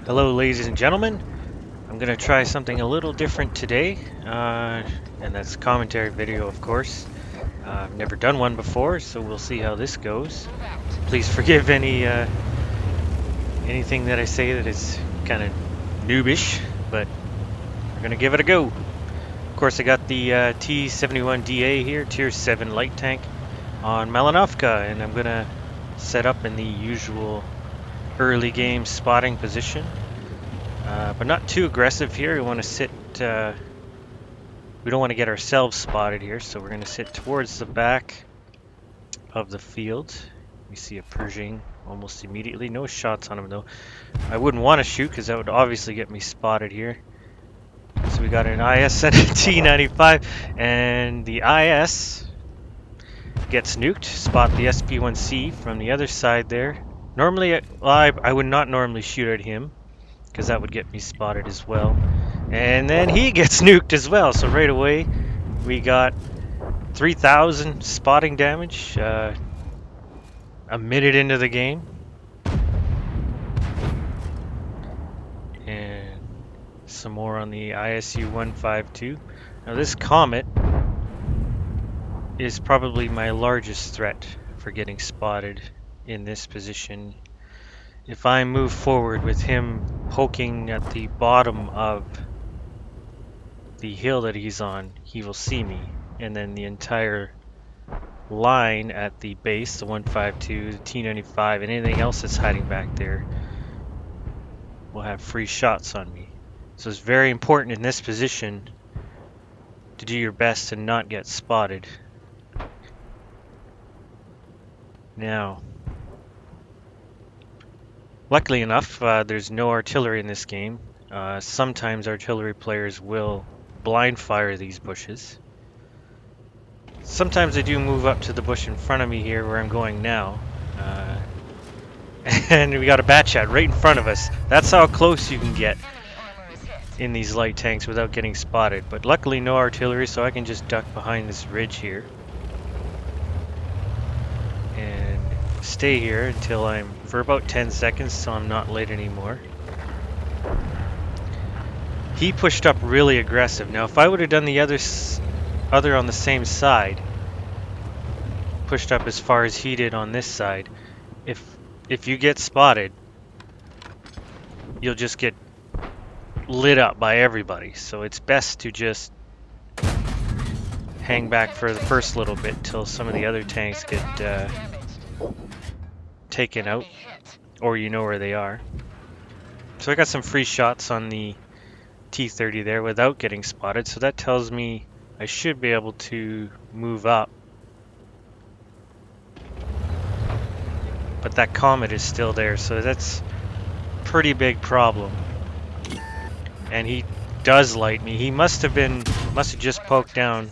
Hello ladies and gentlemen, I'm going to try something a little different today, and that's a commentary video of course. I've never done one before, so we'll see how this goes. Please forgive anything that I say that is kind of noobish, but we're going to give it a go. Of course I got the T71 DA here, Tier 7 light tank on Malinovka, and I'm going to set up in the usual early game spotting position. But not too aggressive here. We want to sit, we don't want to get ourselves spotted here, so we're going to sit towards the back of the field. We see a Pershing almost immediately. No shots on him though. I wouldn't want to shoot because that would obviously get me spotted here. So we got an IS and a T95, and the IS gets nuked. Spot the SP1C from the other side there. Normally, I would not normally shoot at him, because that would get me spotted as well. And then he gets nuked as well, so right away we got 3,000 spotting damage a minute into the game. And some more on the ISU 152. Now this Comet is probably my largest threat for getting spotted in this position. If I move forward with him poking at the bottom of the hill that he's on, he will see me, and then the entire line at the base, the 152, the T95, and anything else that's hiding back there will have free shots on me. So it's very important in this position to do your best to not get spotted. Now, luckily enough, there's no artillery in this game. Sometimes artillery players will blind fire these bushes. Sometimes I do move up to the bush in front of me here where I'm going now. And we got a bat chat right in front of us. That's how close you can get in these light tanks without getting spotted. But luckily no artillery, so I can just duck behind this ridge here. And stay here until I'm, for about 10 seconds, so I'm not late anymore. He pushed up really aggressive. Now if I would have done the other on the same side, pushed up as far as he did on this side, if you get spotted, you'll just get lit up by everybody. So it's best to just hang back for the first little bit till some of the other tanks get taken out, or you know where they are. So I got some free shots on the T30 there without getting spotted, so that tells me I should be able to move up. But that Comet is still there, so that's a pretty big problem. And he does light me. He must have just poked down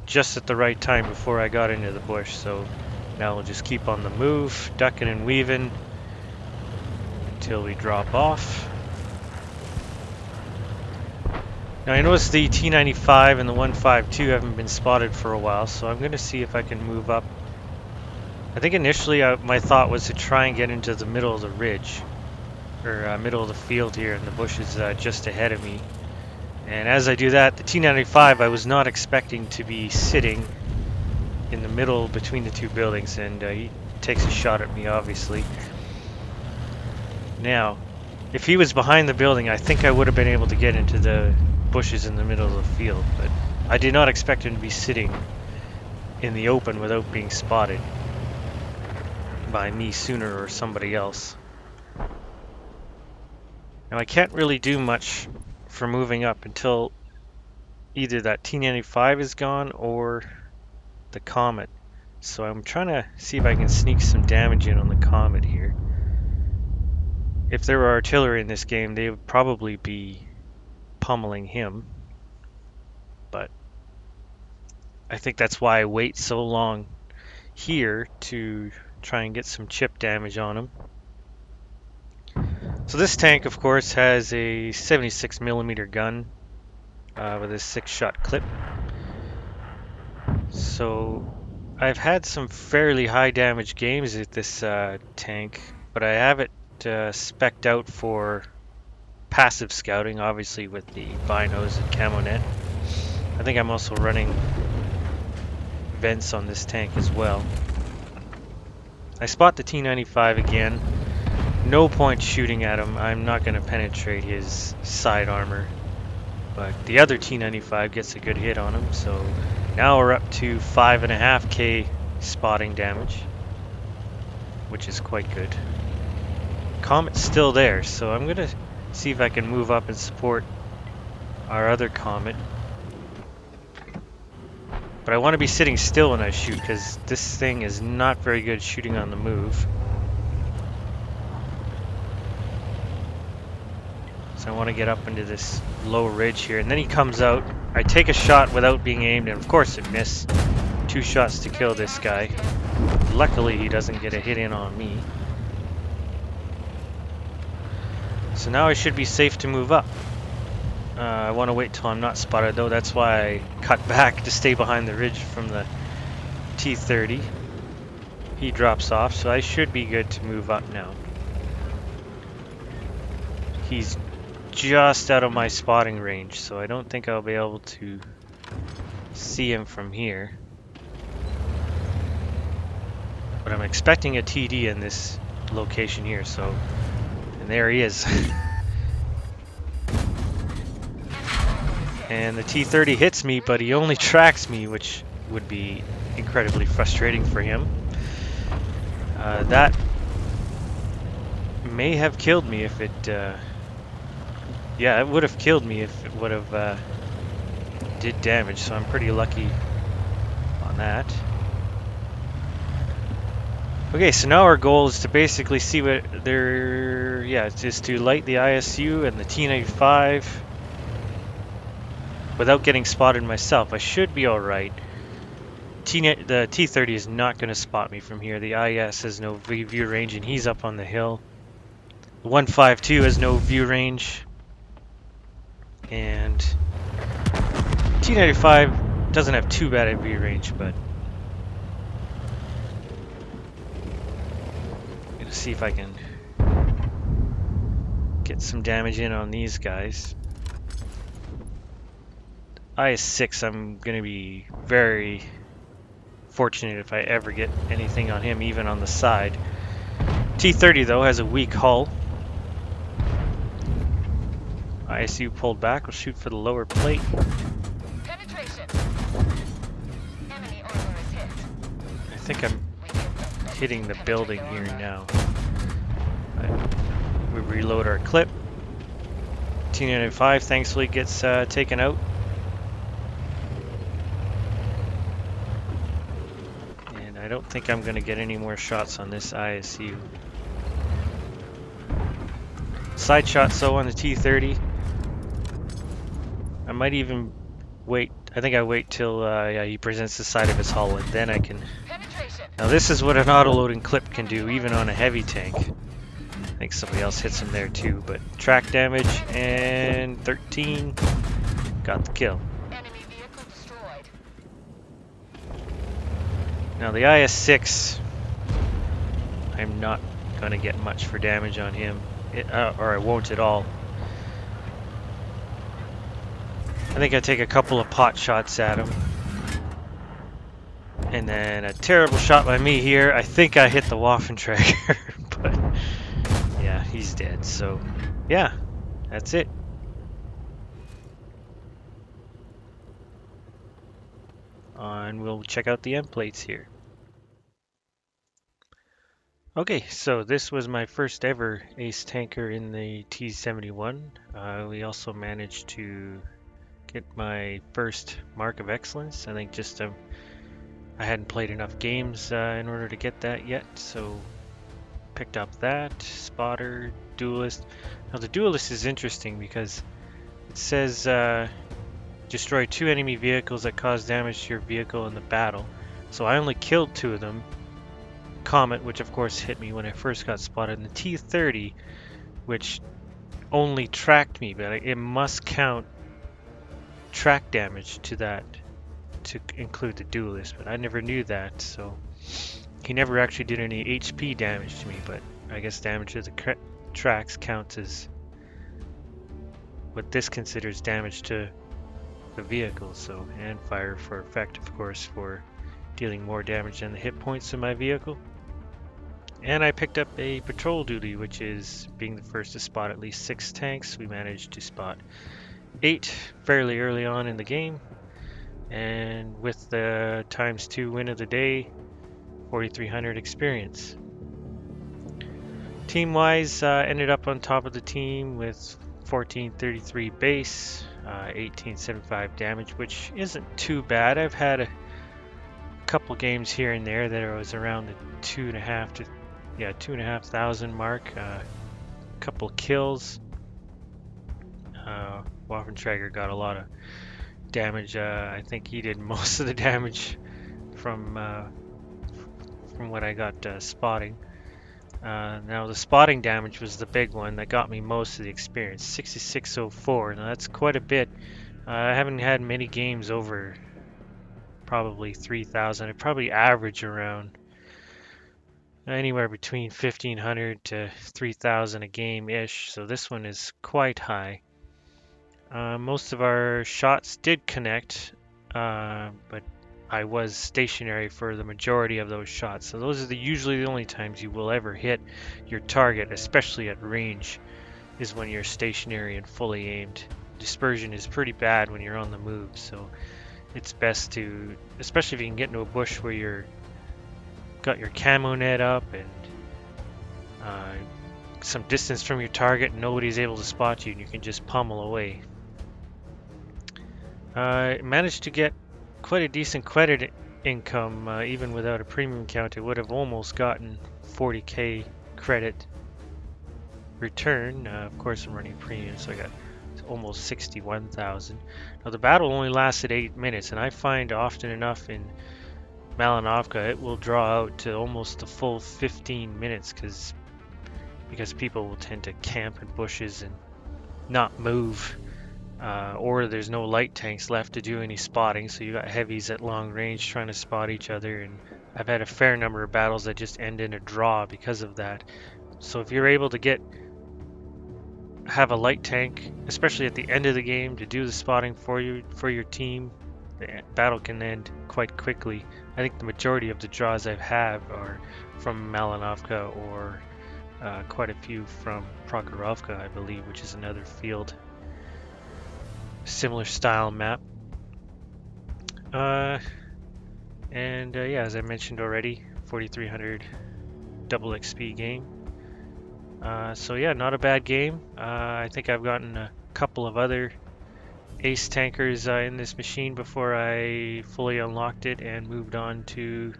just at the right time before I got into the bush. So now we'll just keep on the move, ducking and weaving until we drop off. Now I noticed the T95 and the 152 haven't been spotted for a while, so I'm going to see if I can move up. I think initially my thought was to try and get into the middle of the ridge, or middle of the field here, and the bush is just ahead of me. And as I do that, the T95 I was not expecting to be sitting in the middle between the two buildings, and he takes a shot at me obviously. Now, if he was behind the building, I think I would have been able to get into the bushes in the middle of the field, but I did not expect him to be sitting in the open without being spotted by me sooner or somebody else. Now I can't really do much for moving up until either that T95 is gone or the Comet. So I'm trying to see if I can sneak some damage in on the Comet here. If there were artillery in this game, they would probably be pummeling him. But I think that's why I wait so long here to try and get some chip damage on him. So this tank, of course, has a 76mm gun with a 6-shot clip. So I've had some fairly high damage games with this tank, but I have it spec'd out for passive scouting, obviously with the binos and camo net. I think I'm also running vents on this tank as well. I spot the T95 again. No point shooting at him. I'm not going to penetrate his side armor. But the other T95 gets a good hit on him. So now we're up to 5.5k spotting damage, which is quite good. Comet's still there, so I'm going to see if I can move up and support our other Comet. But I want to be sitting still when I shoot, because this thing is not very good shooting on the move. So I want to get up into this low ridge here, and then he comes out. I take a shot without being aimed, and of course it missed. 2 shots to kill this guy. Luckily he doesn't get a hit in on me. So now I should be safe to move up. I want to wait till I'm not spotted though. That's why I cut back to stay behind the ridge from the T30. He drops off, so I should be good to move up now. He's just out of my spotting range, so I don't think I'll be able to see him from here. But I'm expecting a TD in this location here, so... And there he is. And the T30 hits me, but he only tracks me, which would be incredibly frustrating for him. That may have killed me if it... yeah, it would have killed me if it would have did damage, so I'm pretty lucky on that. Okay, so now our goal is to basically see what they're... Yeah, it's just to light the ISU and the T95 without getting spotted myself. I should be alright. The T30 is not going to spot me from here. The IS has no view range and he's up on the hill. The 152 has no view range. And T95 doesn't have too bad a view range, but I'm gonna see if I can get some damage in on these guys. IS-6, I'm gonna be very fortunate if I ever get anything on him, even on the side. T30 though has a weak hull. ISU pulled back. We'll shoot for the lower plate. Penetration. Enemy armor is hit. I think I'm hitting the building here now. We reload our clip. T95 thankfully gets taken out. And I don't think I'm going to get any more shots on this ISU. Side shot so on the T30. I might even wait. I think I wait till yeah, he presents the side of his hull, and then I can... Now this is what an auto-loading clip can do, even on a heavy tank. I think somebody else hits him there too, but track damage and 13. Got the kill. Enemy vehicle destroyed. Now the IS-6, I'm not going to get much for damage on him, or I won't at all. I think I take a couple of pot shots at him. And then a terrible shot by me here. I think I hit the Waffenträger, but yeah, he's dead. So yeah, that's it. And we'll check out the end plates here. Okay, so this was my first ever ace tanker in the T71. We also managed to get my first mark of excellence. I think just I hadn't played enough games in order to get that yet, so picked up that. Spotter, duelist. Now the duelist is interesting because it says destroy 2 enemy vehicles that cause damage to your vehicle in the battle. So I only killed 2 of them. Comet, which of course hit me when I first got spotted, and the T30, which only tracked me, but it must count track damage to that to include the duelist, but I never knew that, so he never actually did any HP damage to me, but I guess damage to the tracks counts as what this considers damage to the vehicle. So, and fire for effect, of course, for dealing more damage than the hit points of my vehicle. And I picked up a patrol duty, which is being the first to spot at least 6 tanks. We managed to spot 8 fairly early on in the game. And with the ×2 win of the day, 4,300 experience. Team-wise, ended up on top of the team with 1433 base, 1875 damage, which isn't too bad. I've had a couple games here and there that I was around the 2,500 mark. Couple kills. Waffentrager got a lot of damage. I think he did most of the damage from what I got spotting. Now the spotting damage was the big one that got me most of the experience, 6604. Now that's quite a bit. I haven't had many games over probably 3,000. I probably average around anywhere between 1,500 to 3,000 a game-ish, so this one is quite high. Most of our shots did connect, but I was stationary for the majority of those shots. So those are usually the only times you will ever hit your target, especially at range, is when you're stationary and fully aimed. Dispersion is pretty bad when you're on the move, so it's best to, especially if you can get into a bush where you're got your camo net up and some distance from your target and nobody's able to spot you and you can just pummel away. I managed to get quite a decent credit income, even without a premium account. It would have almost gotten 40k credit return. Of course, I'm running premium, so I got almost 61,000. Now the battle only lasted 8 minutes, and I find often enough in Malinovka it will draw out to almost the full 15 minutes because people will tend to camp in bushes and not move. Or there's no light tanks left to do any spotting, so you got heavies at long range trying to spot each other, and I've had a fair number of battles that just end in a draw because of that. So if you're able to have a light tank, especially at the end of the game, to do the spotting for your team, the battle can end quite quickly. I think the majority of the draws I've had are from Malinovka or quite a few from Prokhorovka, I believe, which is another field. Similar style map. Yeah, as I mentioned already, 4,300 double XP game. So yeah, not a bad game. I think I've gotten a couple of other ace tankers in this machine before I fully unlocked it and moved on to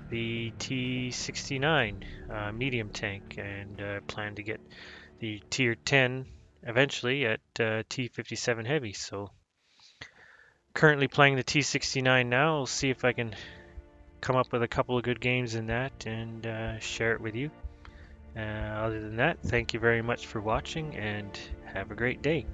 the T69 medium tank, and plan to get the tier 10 eventually at T57 heavy. So currently playing the T69 now. We'll see if I can come up with a couple of good games in that and share it with you. Other than that, thank you very much for watching and have a great day.